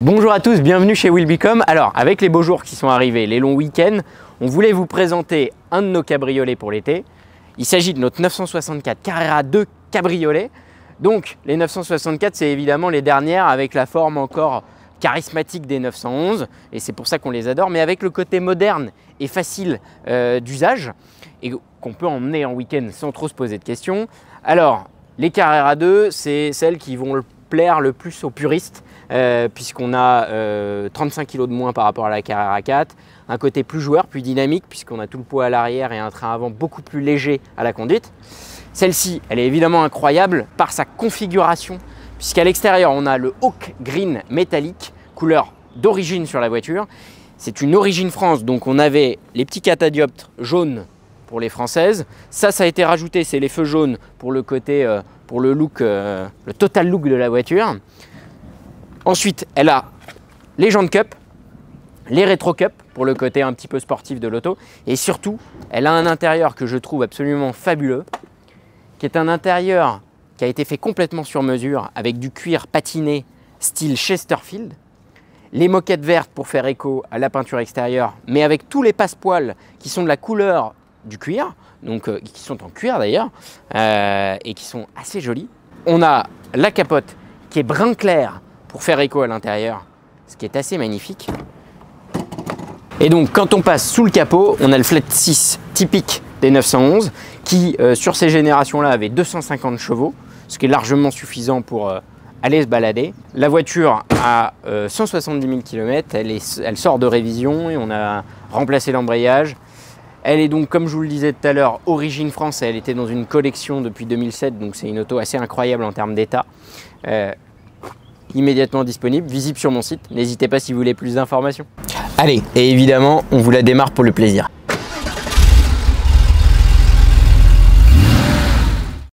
Bonjour à tous, bienvenue chez Willbecom. Alors, avec les beaux jours qui sont arrivés, les longs week-ends, on voulait vous présenter un de nos cabriolets pour l'été. Il s'agit de notre 964 Carrera 2 cabriolet. Donc, les 964, c'est évidemment les dernières avec la forme encore charismatique des 911 et c'est pour ça qu'on les adore, mais avec le côté moderne et facile d'usage et qu'on peut emmener en week-end sans trop se poser de questions. Alors, les Carrera 2, c'est celles qui vont plaire le plus aux puristes puisqu'on a 35 kg de moins par rapport à la Carrera 4, un côté plus joueur, plus dynamique puisqu'on a tout le poids à l'arrière et un train avant beaucoup plus léger à la conduite. Celle-ci, elle est évidemment incroyable par sa configuration puisqu'à l'extérieur, on a le Hawk Green métallique, couleur d'origine sur la voiture. C'est une origine France, donc on avait les petits catadioptres jaunes pour les françaises. Ça a été rajouté, c'est les feux jaunes pour le côté, pour le look, le total look de la voiture. Ensuite, elle a les jantes cup, les rétro cup pour le côté un petit peu sportif de l'auto. Et surtout, elle a un intérieur que je trouve absolument fabuleux, qui est un intérieur qui a été fait complètement sur mesure avec du cuir patiné style Chesterfield. Les moquettes vertes pour faire écho à la peinture extérieure, mais avec tous les passepoils qui sont de la couleur du cuir, donc qui sont en cuir d'ailleurs, et qui sont assez jolis. On a la capote qui est brun clair pour faire écho à l'intérieur, ce qui est assez magnifique. Et donc quand on passe sous le capot, on a le flat 6 typique des 911 qui sur ces générations-là avait 250 chevaux, ce qui est largement suffisant pour aller se balader. La voiture a 170 000 km, elle sort de révision et on a remplacé l'embrayage. Elle est donc, comme je vous le disais tout à l'heure, origine France. Elle était dans une collection depuis 2007, donc c'est une auto assez incroyable en termes d'état. Immédiatement disponible, visible sur mon site. N'hésitez pas si vous voulez plus d'informations. Allez, et évidemment, on vous la démarre pour le plaisir.